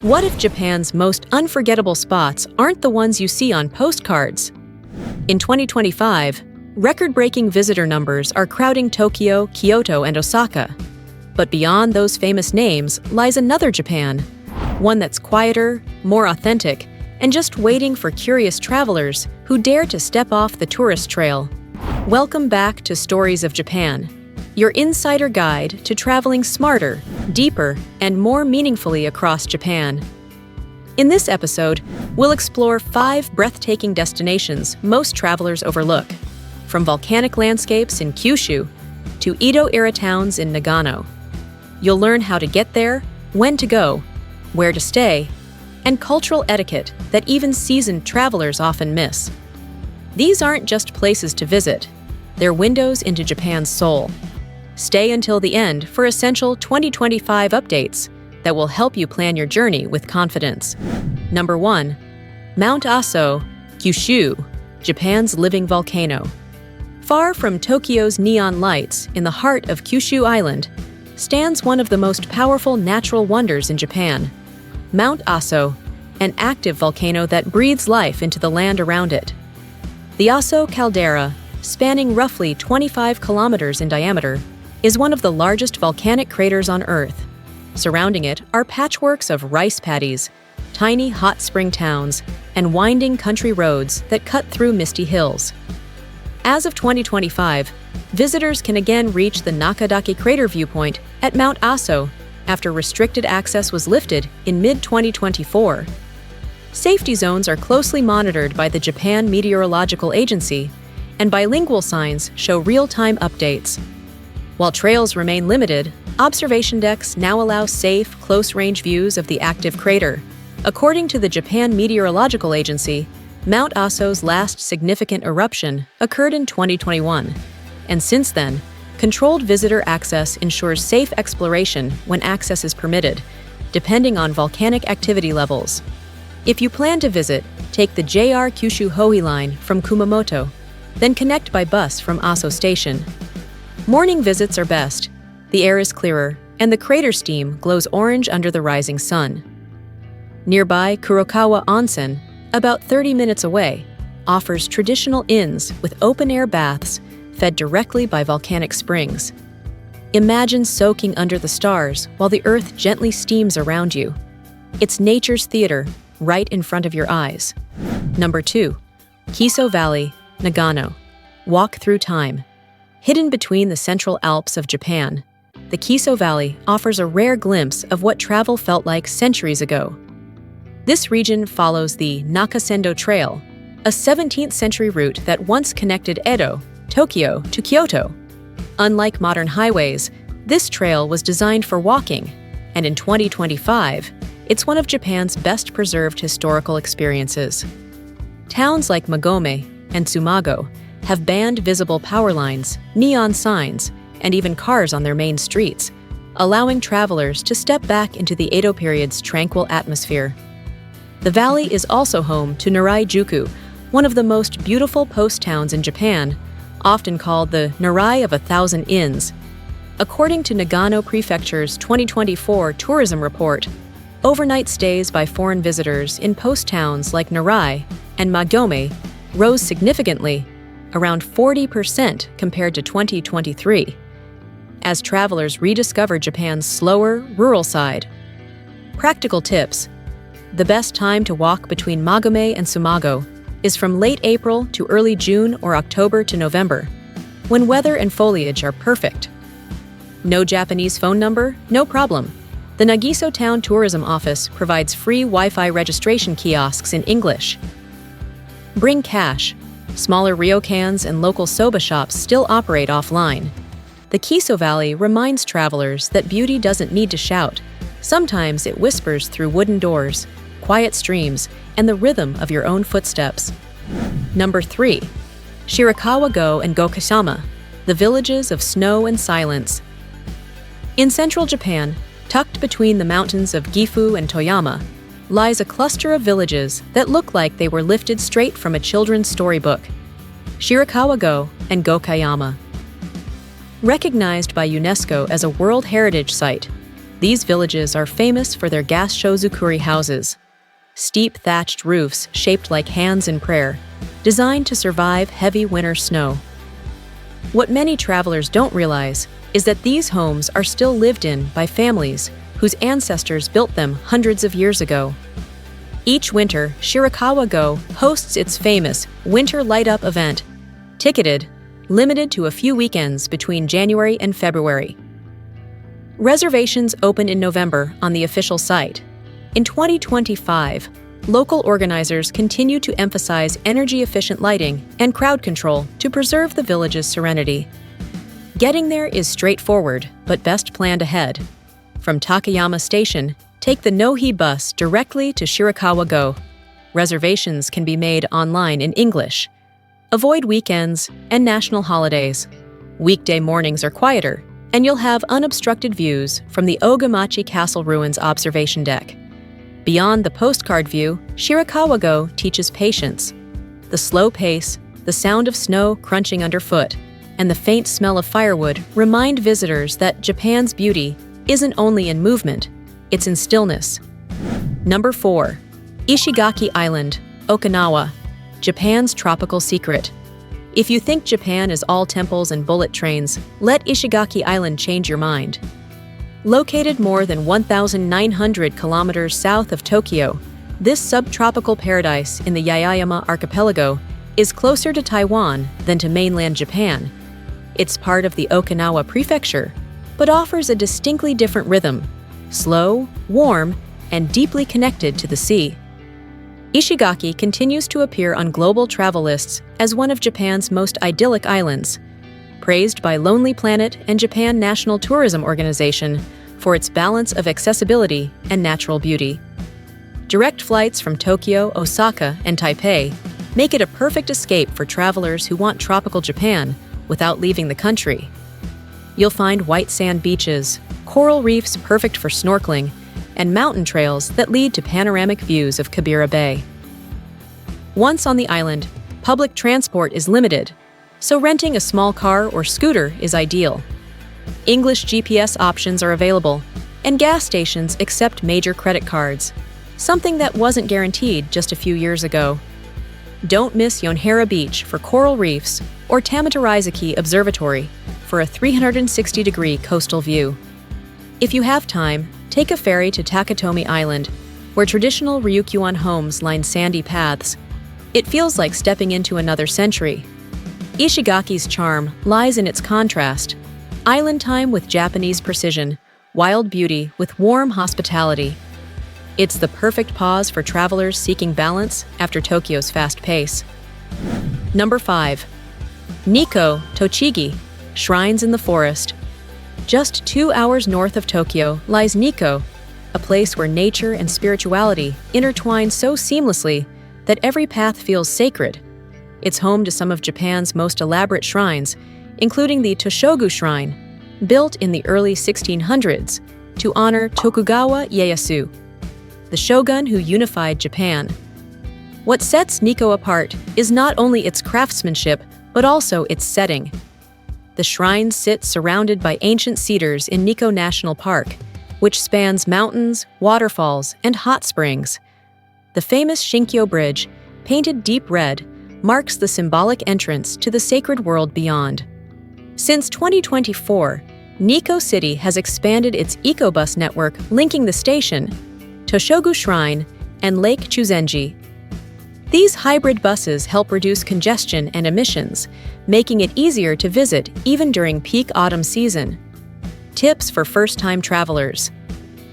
What if Japan's most unforgettable spots aren't the ones you see on postcards? In 2025, record-breaking visitor numbers are crowding Tokyo, Kyoto, and Osaka. But beyond those famous names lies another Japan, one that's quieter, more authentic, and just waiting for curious travelers who dare to step off the tourist trail. Welcome back to Stories of Japan, your insider guide to traveling smarter, deeper, and more meaningfully across Japan. In this episode, we'll explore 5 breathtaking destinations most travelers overlook, from volcanic landscapes in Kyushu to Edo-era towns in Nagano. You'll learn how to get there, when to go, where to stay, and cultural etiquette that even seasoned travelers often miss. These aren't just places to visit, they're windows into Japan's soul. Stay until the end for essential 2025 updates that will help you plan your journey with confidence. Number 1. Mount Aso, Kyushu, Japan's living volcano. Far from Tokyo's neon lights in the heart of Kyushu Island, stands one of the most powerful natural wonders in Japan, Mount Aso, an active volcano that breathes life into the land around it. The Aso caldera, spanning roughly 25 kilometers in diameter, is one of the largest volcanic craters on Earth. Surrounding it are patchworks of rice paddies, tiny hot spring towns, and winding country roads that cut through misty hills. As of 2025, visitors can again reach the Nakadaki crater viewpoint at Mount Aso after restricted access was lifted in mid-2024. Safety zones are closely monitored by the Japan Meteorological Agency, and bilingual signs show real-time updates. While trails remain limited, observation decks now allow safe, close-range views of the active crater. According to the Japan Meteorological Agency, Mount Aso's last significant eruption occurred in 2021, and since then, controlled visitor access ensures safe exploration when access is permitted, depending on volcanic activity levels. If you plan to visit, take the JR Kyushu Hoi line from Kumamoto, then connect by bus from Aso Station. Morning visits are best. The air is clearer, and the crater steam glows orange under the rising sun. Nearby Kurokawa Onsen, about 30 minutes away, offers traditional inns with open-air baths fed directly by volcanic springs. Imagine soaking under the stars while the earth gently steams around you. It's nature's theater, right in front of your eyes. Number 2. Kiso Valley, Nagano. Walk through time. Hidden between the Central Alps of Japan, the Kiso Valley offers a rare glimpse of what travel felt like centuries ago. This region follows the Nakasendo Trail, a 17th-century route that once connected Edo, Tokyo, to Kyoto. Unlike modern highways, this trail was designed for walking, and in 2025, it's one of Japan's best-preserved historical experiences. Towns like Magome and Tsumago have banned visible power lines, neon signs, and even cars on their main streets, allowing travelers to step back into the Edo period's tranquil atmosphere. The valley is also home to Narai-juku, one of the most beautiful post towns in Japan, often called the Narai of 1,000 Inns. According to Nagano Prefecture's 2024 tourism report, overnight stays by foreign visitors in post towns like Narai and Magome rose significantly, around 40% compared to 2023, as travelers rediscover Japan's slower, rural side. Practical tips. The best time to walk between Magome and Tsumago is from late April to early June or October to November, when weather and foliage are perfect. No Japanese phone number? No problem. The Nagiso Town Tourism Office provides free Wi-Fi registration kiosks in English. Bring cash. Smaller ryokans and local soba shops still operate offline. The Kiso Valley reminds travelers that beauty doesn't need to shout. Sometimes it whispers through wooden doors, quiet streams, and the rhythm of your own footsteps. Number 3. Shirakawa-go and Gokashima, the villages of snow and silence. In central Japan, tucked between the mountains of Gifu and Toyama, lies a cluster of villages that look like they were lifted straight from a children's storybook. Shirakawa-go and Gokayama. Recognized by UNESCO as a World Heritage Site, These villages are famous for their gas-shozukuri houses, steep thatched roofs shaped like hands in prayer, designed to survive heavy winter snow. What many travelers don't realize is that these homes are still lived in by families whose ancestors built them hundreds of years ago. Each winter, Shirakawa-go hosts its famous Winter Light-Up event, ticketed, limited to a few weekends between January and February. Reservations open in November on the official site. In 2025, local organizers continue to emphasize energy-efficient lighting and crowd control to preserve the village's serenity. Getting there is straightforward, but best planned ahead. From Takayama Station, take the Nohi bus directly to Shirakawa-go. Reservations can be made online in English. Avoid weekends and national holidays. Weekday mornings are quieter, and you'll have unobstructed views from the Ogamachi Castle Ruins observation deck. Beyond the postcard view, Shirakawa-go teaches patience. The slow pace, the sound of snow crunching underfoot, and the faint smell of firewood remind visitors that Japan's beauty isn't only in movement, it's in stillness. Number 4. Ishigaki Island, Okinawa, Japan's tropical secret. If you think Japan is all temples and bullet trains, let Ishigaki Island change your mind. Located more than 1,900 kilometers south of Tokyo, this subtropical paradise in the Yaeyama archipelago is closer to Taiwan than to mainland Japan. It's part of the Okinawa prefecture, but offers a distinctly different rhythm, slow, warm, and deeply connected to the sea. Ishigaki continues to appear on global travel lists as one of Japan's most idyllic islands, praised by Lonely Planet and Japan National Tourism Organization for its balance of accessibility and natural beauty. Direct flights from Tokyo, Osaka, and Taipei make it a perfect escape for travelers who want tropical Japan without leaving the country. You'll find white sand beaches, coral reefs perfect for snorkeling, and mountain trails that lead to panoramic views of Kibera Bay. Once on the island, public transport is limited, so renting a small car or scooter is ideal. English GPS options are available, and gas stations accept major credit cards, something that wasn't guaranteed just a few years ago. Don't miss Yonhara Beach for coral reefs or Tamaterizaki Observatory for a 360-degree coastal view. If you have time, take a ferry to Takatomi Island, where traditional Ryukyuan homes line sandy paths. It feels like stepping into another century. Ishigaki's charm lies in its contrast: island time with Japanese precision, wild beauty with warm hospitality. It's the perfect pause for travelers seeking balance after Tokyo's fast pace. Number 5. Nikko, Tochigi, Shrines in the Forest. Just 2 hours north of Tokyo lies Nikko, a place where nature and spirituality intertwine so seamlessly that every path feels sacred. It's home to some of Japan's most elaborate shrines, including the Toshogu Shrine, built in the early 1600s to honor Tokugawa Ieyasu, the shogun who unified Japan. What sets Nikko apart is not only its craftsmanship, but also its setting. The shrines sit surrounded by ancient cedars in Nikko National Park, which spans mountains, waterfalls, and hot springs. The famous Shinkyo Bridge, painted deep red, marks the symbolic entrance to the sacred world beyond. Since 2024, Nikko City has expanded its EcoBus network linking the station, Toshogu Shrine, and Lake Chuzenji. These hybrid buses help reduce congestion and emissions, making it easier to visit even during peak autumn season. Tips for first-time travelers.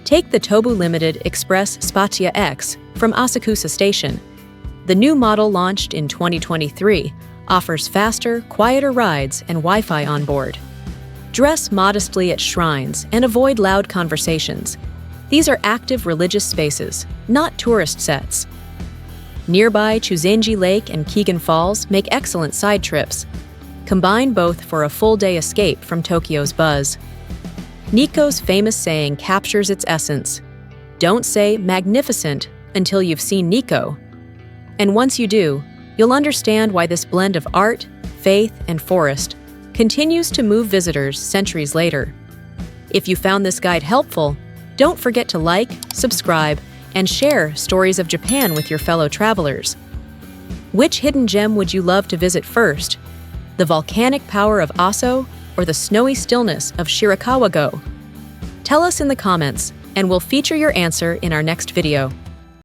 Take the Tobu Limited Express Spazia X from Asakusa Station. The new model launched in 2023 offers faster, quieter rides and Wi-Fi on board. Dress modestly at shrines and avoid loud conversations. These are active religious spaces, not tourist sets. Nearby Chuzenji Lake and Keegan Falls make excellent side trips. Combine both for a full-day escape from Tokyo's buzz. Nikko's famous saying captures its essence: don't say magnificent until you've seen Nikko. And once you do, you'll understand why this blend of art, faith, and forest continues to move visitors centuries later. If you found this guide helpful, Don't forget to like, subscribe, and share stories of Japan with your fellow travelers. Which hidden gem would you love to visit first? The volcanic power of Aso or the snowy stillness of Shirakawa-go? Tell us in the comments, and we'll feature your answer in our next video.